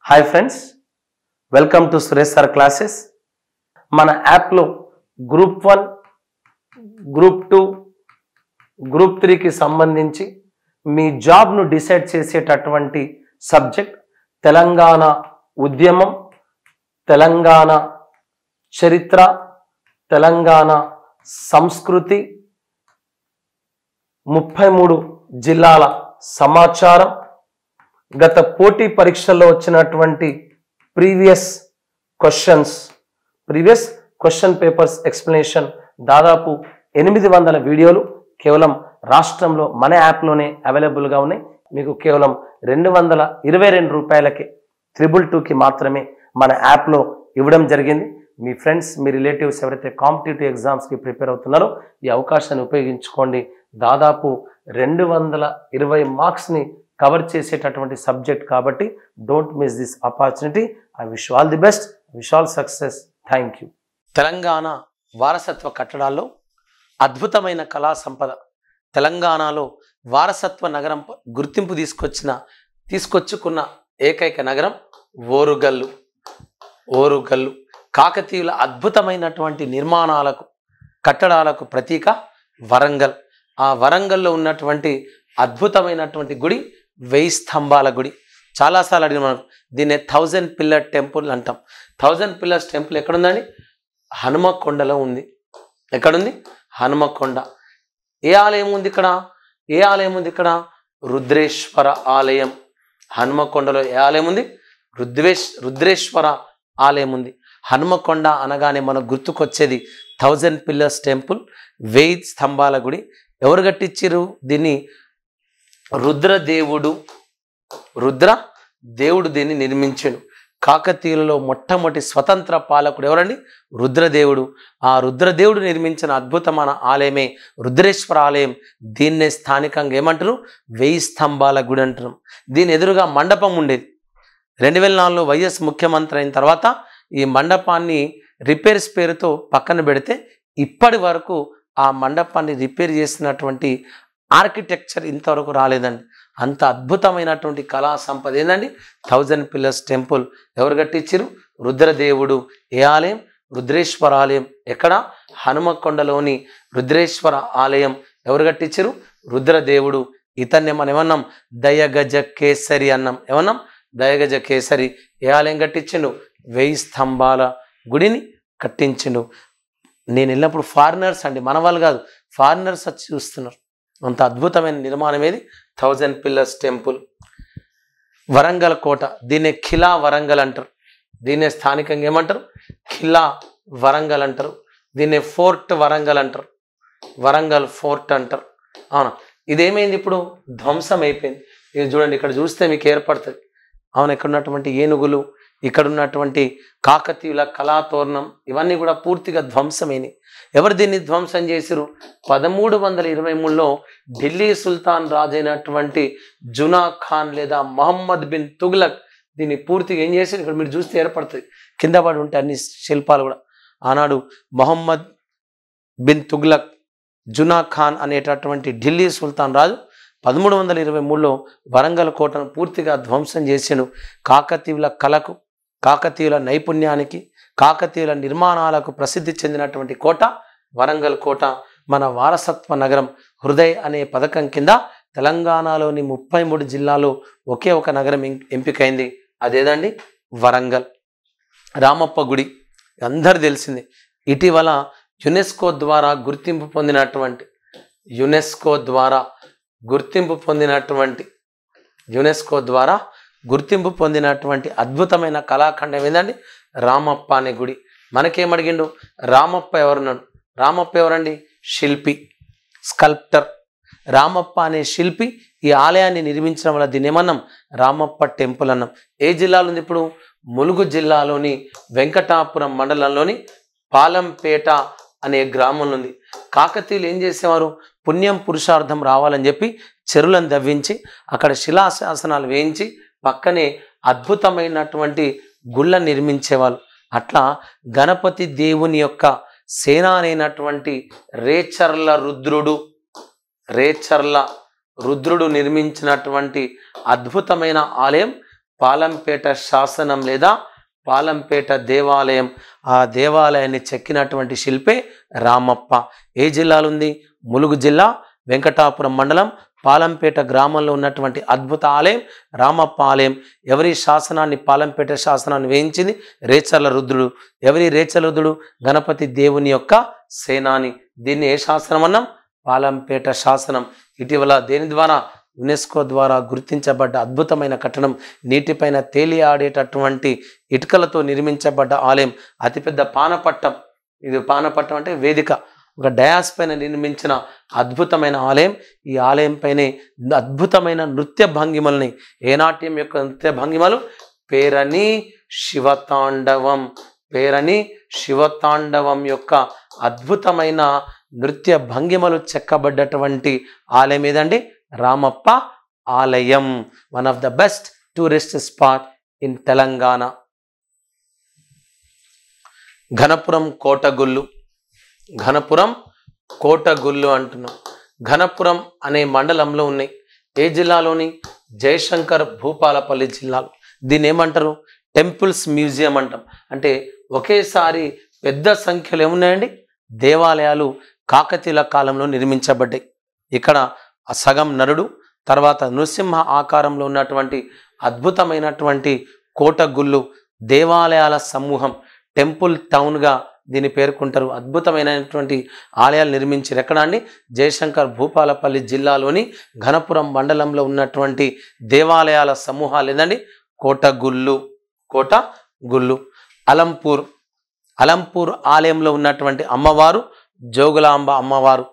Hi friends, welcome to Suresh sir classes. మన యాప్లో group 1, group 2, group 3కి సంబంధించి మీ జాబ్ను డిసైడ్ చేసేటటువంటి సబ్జెక్ట్ తెలంగాణ ఉద్యమం, తెలంగాణ చరిత్ర, తెలంగాణ సంస్కృతి, 33 జిల్లాల సమాచారం, గత పోటీ పరీక్షల్లో వచ్చినటువంటి ప్రీవియస్ క్వశ్చన్ పేపర్స్ ఎక్స్ప్లెనేషన్, దాదాపు 800 వీడియోలు కేవలం రాష్ట్రంలో మన యాప్లోనే అవైలబుల్గా ఉన్నాయి. మీకు కేవలం 222 రూపాయలకి 222కి మాత్రమే మన యాప్లో ఇవ్వడం జరిగింది. మీ ఫ్రెండ్స్, మీ రిలేటివ్స్ ఎవరైతే కాంపిటేటివ్ ఎగ్జామ్స్కి ప్రిపేర్ అవుతున్నారో ఈ అవకాశాన్ని ఉపయోగించుకోండి. దాదాపు 220 మార్క్స్ని కవర్ చేసేటటువంటి సబ్జెక్ట్ కాబట్టి don't miss this opportunity. I wish all the best, wish all success. Thank you. Telangana వారసత్వ కట్టడాల్లో అద్భుతమైన కళా సంపద, తెలంగాణలో వారసత్వ నగరం గుర్తింపు తీసుకొచ్చుకున్న ఏకైక నగరం ఓరుగల్లు. కాకతీయుల అద్భుతమైనటువంటి నిర్మాణాలకు, కట్టడాలకు ప్రతీక వరంగల్. ఆ వరంగల్లో ఉన్నటువంటి అద్భుతమైనటువంటి గుడి 1000 స్తంభాల గుడి. చాలాసార్లు అడిగిన మనకు దీన్ని 1000 పిల్లర్ టెంపుల్ అంటాం. 1000 పిల్లర్స్ టెంపుల్ ఎక్కడుందండి? హనుమకొండలో ఉంది. ఎక్కడుంది? హనుమకొండ. ఏ ఆలయం ఉంది ఇక్కడ? రుద్రేశ్వర ఆలయం. హనుమకొండలో ఏ ఆలయం ఉంది? రుద్రేశ్వర ఆలయం ఉంది. హనుమకొండ అనగానే మనకు గుర్తుకొచ్చేది 1000 పిల్లర్స్ టెంపుల్, 1000 స్తంభాల గుడి. ఎవరు కట్టించారు దీన్ని? రుద్రదేవుడు దీన్ని నిర్మించాడు. కాకతీయులలో మొట్టమొదటి స్వతంత్ర పాలకుడు ఎవరండి? రుద్రదేవుడు. ఆ రుద్రదేవుడు నిర్మించిన అద్భుతమైన ఆలయమే రుద్రేశ్వర ఆలయం. దీన్నే స్థానికంగా ఏమంటారు? 1000 స్తంభాల గుడి అంటారు. దీని ఎదురుగా మండపం ఉండేది. 2004లో వైఎస్ ముఖ్యమంత్రి అయిన తర్వాత ఈ మండపాన్ని రిపేర్స్ పేరుతో పక్కన పెడితే ఇప్పటి వరకు ఆ మండపాన్ని రిపేర్ చేసినటువంటి ఆర్కిటెక్చర్ ఇంతవరకు రాలేదండి. అంత అద్భుతమైనటువంటి కళా సంపద ఏందండి 1000 పిల్లర్స్ టెంపుల్. ఎవరు కట్టించారు? రుద్రదేవుడు. ఏ ఆలయం? రుద్రేశ్వర ఆలయం. ఎక్కడ? హనుమకొండలోని రుద్రేశ్వర ఆలయం. ఎవరు కట్టించారు? రుద్రదేవుడు. ఇతన్నే మనం ఏమన్నాం? దయగజ కేసరి అన్నాం. ఏమన్నాం? దయగజ కేసరి. ఏ ఆలయం కట్టించిండు? 1000 స్తంభాల గుడిని కట్టించిండు. నేను వెళ్ళినప్పుడు ఫారినర్స్ అండి, మన వాళ్ళు కాదు, ఫారినర్స్ వచ్చి చూస్తున్నారు. అంత అద్భుతమైన నిర్మాణం ఏది? 1000 పిల్లర్స్ టెంపుల్. వరంగల్ కోట, దీన్నే ఖిలా వరంగల్ అంటారు. దీన్నే స్థానికంగా ఏమంటారు? ఖిలా వరంగల్ అంటారు. దీన్నే ఫోర్ట్ వరంగల్ అంటారు. వరంగల్ ఫోర్ట్ అంటారు. అవునా? ఇదేమైంది? ఇప్పుడు ధ్వంసం అయిపోయింది. ఇది చూడండి, ఇక్కడ చూస్తే మీకు ఏర్పడుతుంది. అవును, ఇక్కడ ఉన్నటువంటి ఏనుగులు, ఇక్కడ ఉన్నటువంటి కాకతీయుల కళాతోరణం ఇవన్నీ కూడా పూర్తిగా ధ్వంసమైనవి. ఎవరు దీన్ని ధ్వంసం చేసిరు? 1323లో ఢిల్లీ సుల్తాన్ రాజైనటువంటి జునా ఖాన్ లేదా మహమ్మద్ బిన్ తుగ్లక్ దీన్ని పూర్తిగా ఏం చేశారు? ఇక్కడ మీరు చూస్తే ఏర్పడుతుంది, కింద పడి ఉంటే అన్ని శిల్పాలు కూడా. ఆనాడు మహమ్మద్ బిన్ తుగ్లక్, జునా ఖాన్ అనేటటువంటి ఢిల్లీ సుల్తాన్ రాజు 1323లో వరంగల్ కోటను పూర్తిగా ధ్వంసం చేసాడు. కాకతీయుల కళకు, కాకతీయుల నైపుణ్యానికి, కాకతీయుల నిర్మాణాలకు ప్రసిద్ధి చెందినటువంటి కోట వరంగల్ కోట. మన వారసత్వ నగరం హృదయ్ అనే పథకం కింద తెలంగాణలోని 33 జిల్లాలో ఒకే ఒక నగరం ఎంపికైంది. అదేదండి వరంగల్. రామప్ప గుడి అందరు తెలిసింది. ఇటీవల యునెస్కో ద్వారా గుర్తింపు పొందినటువంటి అద్భుతమైన కళాఖండం ఏందండి? రామప్ప అనే గుడి. మనకేమడిగిండు? రామప్ప ఎవరున్నాడు? రామప్ప ఎవరండి? శిల్పి, స్కల్ప్టర్. రామప్ప అనే శిల్పి ఈ ఆలయాన్ని నిర్మించడం వల్ల దీన్ని ఏమన్నాం? రామప్ప టెంపుల్ అన్నాం. ఏ జిల్లాలో ఉంది ఇప్పుడు? ములుగు జిల్లాలోని వెంకటాపురం మండలంలోని పాలంపేట అనే గ్రామంలో ఉంది. కాకతీయులు ఏం చేసేవారు? పుణ్యం పురుషార్థం రావాలని చెప్పి చెరువులను దవ్వించి అక్కడ శిలాశాసనాలు వేయించి పక్కనే అద్భుతమైనటువంటి గుళ్ళ నిర్మించేవాళ్ళు. అట్లా గణపతి దేవుని యొక్క సేనానైనటువంటి రేచర్ల రుద్రుడు నిర్మించినటువంటి అద్భుతమైన ఆలయం పాలంపేట శాసనం లేదా పాలంపేట దేవాలయం. ఆ దేవాలయాన్ని చెక్కినటువంటి శిల్పే రామప్ప. ఏ జిల్లాలో ఉంది? ములుగు జిల్లా, వెంకటాపురం మండలం, పాలంపేట గ్రామంలో ఉన్నటువంటి అద్భుత ఆలయం రామప్ప ఆలయం. ఎవరి శాసనాన్ని, పాలంపేట శాసనాన్ని వేయించింది? రేచర్ల రుద్రుడు. ఎవరి రేచర్ల రుద్రుడు? గణపతి దేవుని యొక్క సేనాని. దీన్ని ఏ శాసనం అన్నాం? పాలంపేట శాసనం. ఇటీవల దేని ద్వారా? యునెస్కో ద్వారా గుర్తించబడ్డ అద్భుతమైన కట్టడం. నీటిపైన తేలి ఆడేటటువంటి ఇటుకలతో నిర్మించబడ్డ ఆలయం. అతిపెద్ద పానపట్టం. ఇది పానపట్టం అంటే వేదిక, ఒక డయాస్ పైన నిర్మించిన అద్భుతమైన ఆలయం. ఈ ఆలయం పైనే అద్భుతమైన నృత్య భంగిమల్ని, ఏ నాట్యం యొక్క నృత్య భంగిమలు? పేరని శివతాండవం. పేరని శివతాండవం యొక్క అద్భుతమైన నృత్య భంగిమలు చెక్కబడ్డటువంటి ఆలయం ఏదండి? రామప్ప ఆలయం. One of the best tourist spot in Telangana. Ghanapuram కోటగుళ్ళు. ఘనపురం కోటగుళ్ళు అంటున్నాం. ఘనపురం అనే మండలంలో ఉన్నాయి. ఏ జిల్లాలోని? జయశంకర్ భూపాలపల్లి జిల్లాలో. దీన్ని ఏమంటారు? టెంపుల్స్ మ్యూజియం అంటాం. అంటే ఒకేసారి పెద్ద సంఖ్యలో ఏమున్నాయండి? దేవాలయాలు కాకతీయుల కాలంలో నిర్మించబడ్డాయి. ఇక్కడ సగం నరుడు, తర్వాత నృసింహ ఆకారంలో ఉన్నటువంటి అద్భుతమైనటువంటి కోటగుళ్ళు, దేవాలయాల సమూహం, టెంపుల్ టౌన్గా దీన్ని పేర్కొంటారు. అద్భుతమైనటువంటి ఆలయాలు నిర్మించారు. ఎక్కడ అండి? జయశంకర్ భూపాలపల్లి జిల్లాలోని ఘనపురం మండలంలో ఉన్నటువంటి దేవాలయాల సమూహాలు ఏదండి? కోటగుళ్ళు. కోటగుళ్ళు. అలంపూర్. అలంపూర్ ఆలయంలో ఉన్నటువంటి అమ్మవారు జోగులాంబ అమ్మవారు.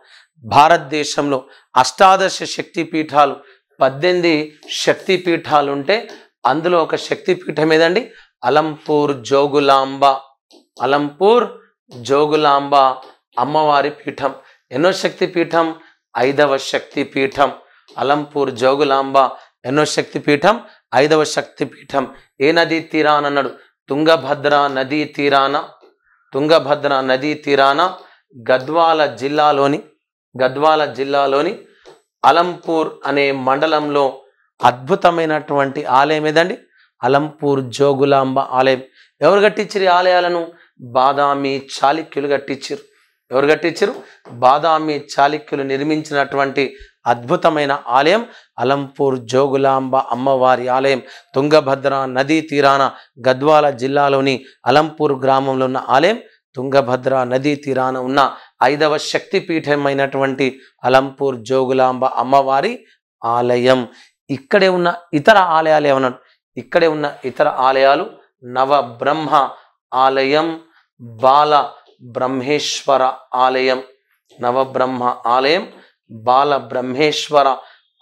భారతదేశంలో అష్టాదశ శక్తి పీఠాలు, 18 శక్తి పీఠాలు ఉంటే అందులో ఒక శక్తి పీఠం ఏదండి? అలంపూర్ జోగులాంబ. అలంపూర్ జోగులాంబ అమ్మవారి పీఠం. ఎన్నో శక్తి పీఠం? 5వ శక్తి పీఠం. అలంపూర్ జోగులాంబ ఎన్నో శక్తి పీఠం? 5వ శక్తి పీఠం. ఏ నదీ తీరాన అన్నాడు? తుంగభద్ర నదీ తీరాన. తుంగభద్ర నదీ తీరాన గద్వాల జిల్లాలోని అలంపూర్ అనే మండలంలో అద్భుతమైనటువంటి ఆలయం ఏదండి? అలంపూర్ జోగులాంబ ఆలయం. ఎవరు కట్టించారు ఈ ఆలయాలను? బాదామి చాళుక్యులు కట్టించారు. ఎవరు కట్టించారు? బాదామి చాళుక్యులు నిర్మించినటువంటి అద్భుతమైన ఆలయం అలంపూర్ జోగులాంబ అమ్మవారి ఆలయం. తుంగభద్ర నదీ తీరాన గద్వాల జిల్లాలోని అలంపూర్ గ్రామంలో ఉన్న ఆలయం తుంగభద్ర నదీ తీరాన ఉన్న 5వ శక్తి పీఠమైనటువంటి అలంపూర్ జోగులాంబ అమ్మవారి ఆలయం. ఇక్కడే ఉన్న ఇతర ఆలయాలు ఏమన్నా? ఇక్కడే ఉన్న ఇతర ఆలయాలు నవబ్రహ్మ ఆలయం, బాల బ్రహ్మేశ్వర ఆలయం. నవబ్రహ్మ ఆలయం, బాల బ్రహ్మేశ్వర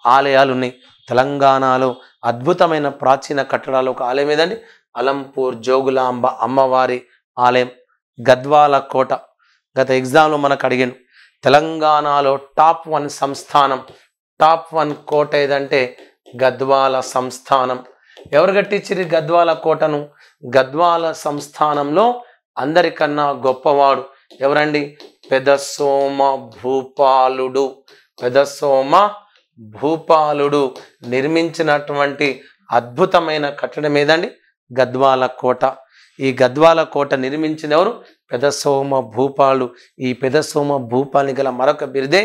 ఆలయాలు ఉన్నాయి. తెలంగాణలో అద్భుతమైన ప్రాచీన కట్టడాలు ఒక ఆలయం ఏదండి? అలంపూర్ జోగులాంబ అమ్మవారి ఆలయం. గద్వాల కోట. గత ఎగ్జామ్లో మనకు అడిగాను. తెలంగాణలో టాప్ 1 సంస్థానం, టాప్ 1 కోట ఏదంటే గద్వాల సంస్థానం. ఎవరు కట్టించారు గద్వాల కోటను? గద్వాల సంస్థానంలో అందరికన్నా గొప్పవాడు ఎవరండి? పెదసోమ భూపాలుడు. పెదసోమ భూపాలుడు నిర్మించినటువంటి అద్భుతమైన కట్టడం ఏదండి? గద్వాల కోట. ఈ గద్వాల కోట నిర్మించిన ఎవరు? పెదసోమ భూపాలు. ఈ పెదసోమ భూపాలని గల మరొక బిరుదే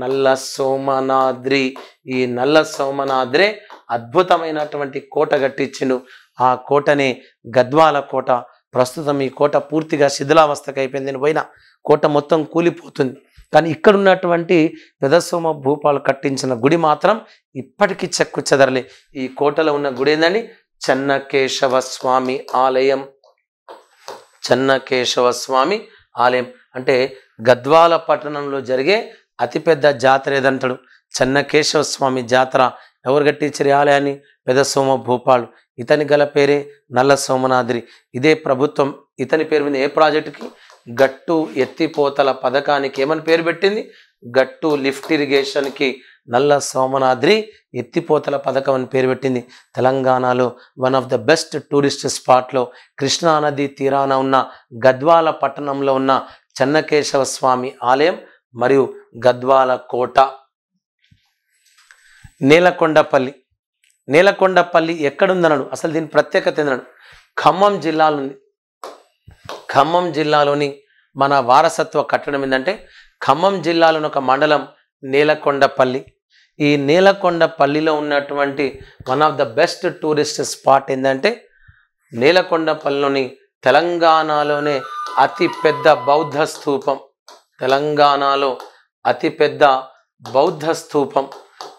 నల్ల సోమనాద్రి. ఈ నల్ల సోమనాద్రే అద్భుతమైనటువంటి కోట కట్టించిండు. ఆ కోటనే గద్వాల కోట. ప్రస్తుతం ఈ కోట పూర్తిగా శిథిలావస్థకు అయిపోయింది. నేను పోయిన కోట మొత్తం కూలిపోతుంది. కానీ ఇక్కడ ఉన్నటువంటి పెదసోమ భూపాలు కట్టించిన గుడి మాత్రం ఇప్పటికీ చెక్కు చెదరలే. ఈ కోటలో ఉన్న గుడి ఏందండి? చెన్నకేశవ స్వామి ఆలయం. చెన్నకేశవ స్వామి ఆలయం అంటే గద్వాల పట్టణంలో జరిగే అతిపెద్ద జాతర ఏదంటాడు? చెన్నకేశవ స్వామి జాతర. ఎవరు కట్టించారు ఆలయాన్ని? పెదసోమ భూపాలు. ఇతని గల పేరే నల్ల సోమనాద్రి. ఇదే ప్రభుత్వం ఇతని పేరు మీద ఏ ప్రాజెక్టుకి? గట్టు ఎత్తిపోతల పథకానికి ఏమని పేరు పెట్టింది? గట్టు లిఫ్ట్ ఇరిగేషన్కి నల్ల సోమనాద్రి ఎత్తిపోతల పథకం అని పేరు పెట్టింది. తెలంగాణలో one of the best tourist స్పాట్లో కృష్ణానది తీరాన ఉన్న గద్వాల పట్టణంలో ఉన్న చెన్నకేశవ స్వామి ఆలయం మరియు గద్వాల కోట. నేలకొండపల్లి. నేలకొండపల్లి ఎక్కడుందనడు, అసలు దీని ప్రత్యేకత ఏందనడు. ఖమ్మం జిల్లాలో ఉంది. ఖమ్మం జిల్లాలోని మన వారసత్వ కట్టడం ఏంటంటే ఖమ్మం జిల్లాలోని ఒక మండలం నేలకొండపల్లి. ఈ నేలకొండపల్లిలో ఉన్నటువంటి one of the best tourist spot ఏంటంటే నేలకొండపల్లిలోని తెలంగాణలోనే అతి పెద్ద బౌద్ధ స్థూపం. తెలంగాణలో అతిపెద్ద బౌద్ధ స్థూపం.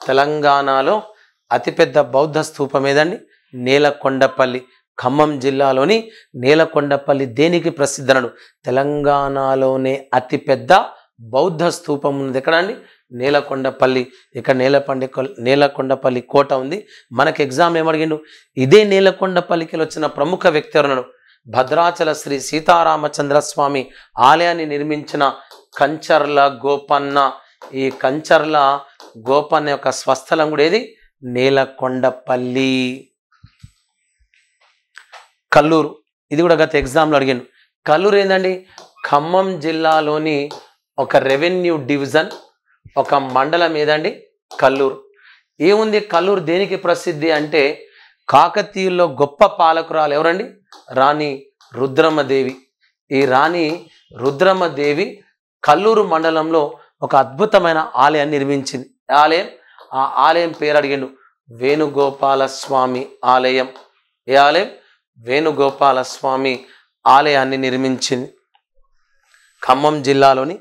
తెలంగాణలో అతిపెద్ద బౌద్ధ స్థూపం ఏదండి? నేలకొండపల్లి. ఖమ్మం జిల్లాలోని నేలకొండపల్లి దేనికి ప్రసిద్ధనడు? తెలంగాణలోనే అతిపెద్ద బౌద్ధ స్థూపం ఉంది. ఎక్కడ అండి? నేలకొండపల్లి. ఇక్కడ నేలకొండపల్లి కోట ఉంది. మనకి ఎగ్జామ్ ఏమడిగిండు? ఇదే నేలకొండపల్లికి వచ్చిన ప్రముఖ వ్యక్తి ఎవరన్నాడు? భద్రాచల శ్రీ సీతారామచంద్ర స్వామి ఆలయాన్ని నిర్మించిన కంచర్ల గోపన్న. ఈ కంచర్ల గోపన్న యొక్క స్వస్థలం కూడా ఏది? నేలకొండపల్లి. కల్లూరు, ఇది కూడా గత ఎగ్జామ్లో అడిగాను. కల్లూరు ఏందండి? ఖమ్మం జిల్లాలోని ఒక రెవెన్యూ డివిజన్, ఒక మండలం ఏదండి? కల్లూరు. ఏముంది కల్లూరు దేనికి ప్రసిద్ధి అంటే కాకతీయుల్లో గొప్ప పాలకురాలు ఎవరండి? రాణి రుద్రమదేవి. ఈ రాణి రుద్రమదేవి కల్లూరు మండలంలో ఒక అద్భుతమైన ఆలయాన్ని నిర్మించింది. ఆ ఆలయం పేరు అడిగిండు. వేణుగోపాల స్వామి ఆలయం. ఏ ఆలయం? వేణుగోపాల స్వామి ఆలయాన్ని నిర్మించింది. ఖమ్మం జిల్లాలోని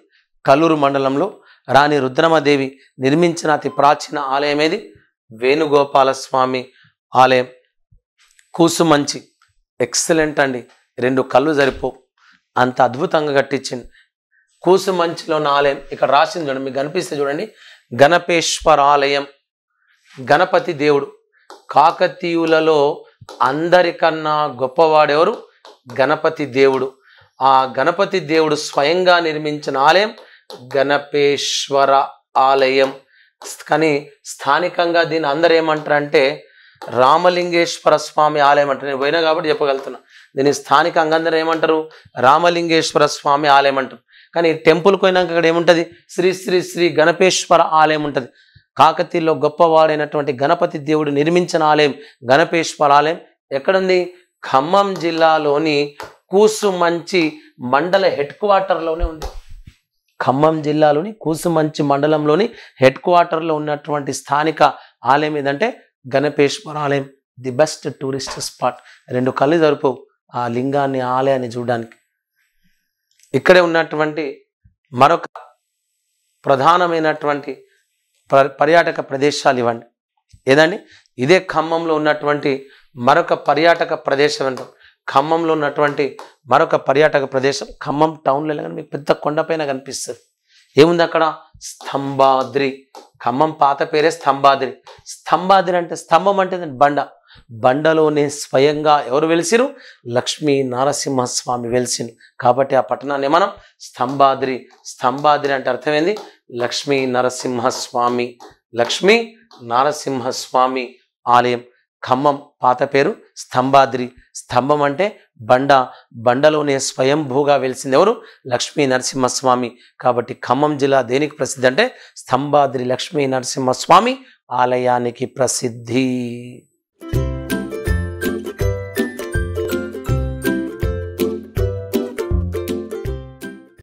కల్లూరు మండలంలో రాణి రుద్రమదేవి నిర్మించిన అతి ప్రాచీన ఆలయం ఏది? వేణుగోపాల స్వామి ఆలయం. కూసుమంచి ఎక్సలెంట్ అండి. 2 కళ్ళు సరిపో, అంత అద్భుతంగా కట్టించింది. కూసుమంచిలో ఉన్న ఆలయం ఇక్కడ రాసింది చూడండి, మీకు కనిపిస్తే చూడండి. గణపేశ్వర ఆలయం. గణపతి దేవుడు. కాకతీయులలో అందరికన్నా గొప్పవాడెవరు? గణపతి దేవుడు. ఆ గణపతి దేవుడు స్వయంగా నిర్మించిన ఆలయం గణపేశ్వర ఆలయం. కానీ స్థానికంగా దీన్ని అందరు ఏమంటారంటే రామలింగేశ్వర స్వామి ఆలయం అంటారు. నేను పోయినా కాబట్టి చెప్పగలుగుతున్నా. దీన్ని స్థానికంగా అందరూ ఏమంటారు? రామలింగేశ్వర స్వామి ఆలయం అంటారు. కానీ టెంపుల్కి పోయినాక ఇక్కడ ఏముంటుంది? శ్రీ శ్రీ శ్రీ గణపేశ్వర ఆలయం ఉంటుంది. కాకతీయుల్లో గొప్పవాడైనటువంటి గణపతి దేవుడు నిర్మించిన ఆలయం గణపేశ్వర ఆలయం. ఎక్కడుంది? ఖమ్మం జిల్లాలోని కూసుమంచి మండల హెడ్ క్వార్టర్లోనే ఉంది. ఖమ్మం జిల్లాలోని కూసుమంచి మండలంలోని హెడ్ క్వార్టర్లో ఉన్నటువంటి స్థానిక ఆలయం ఏదంటే గణపేశ్వర ఆలయం. The best tourist spot. 2 కళ్ళు సరిపోవు ఆ లింగాన్ని, ఆలయాన్ని చూడడానికి. ఇక్కడే ఉన్నటువంటి మరొక ప్రధానమైనటువంటి పర్యాటక ప్రదేశాలు ఇవ్వండి. ఏదండి? ఇదే ఖమ్మంలో ఉన్నటువంటి మరొక పర్యాటక ప్రదేశం అంటాం. ఖమ్మంలో ఉన్నటువంటి మరొక పర్యాటక ప్రదేశం ఖమ్మం టౌన్లో వెళ్ళగానే మీకు పెద్ద కొండపైన కనిపిస్తుంది. ఏముంది అక్కడ? స్తంభాద్రి. ఖమ్మం పాత పేరే స్తంభాద్రి. స్తంభాద్రి అంటే స్తంభం అంటే బండ. బండలోనే స్వయంగా ఎవరు వెలిసిరు? లక్ష్మీ నరసింహస్వామి వెలిసిరు. కాబట్టి ఆ పట్టణాన్ని మనం స్తంభాద్రి. స్తంభాద్రి అంటే అర్థమైంది లక్ష్మీ నరసింహస్వామి. లక్ష్మీ నరసింహస్వామి ఆలయం. ఖమ్మం పాత పేరు స్తంభాద్రి. స్తంభం అంటే బండ. బండలోనే స్వయంభూగా వెలిసింది ఎవరు? లక్ష్మీ నరసింహస్వామి. కాబట్టి ఖమ్మం జిల్లా దేనికి ప్రసిద్ధి అంటే స్తంభాద్రి లక్ష్మీ నరసింహస్వామి ఆలయానికి ప్రసిద్ధి.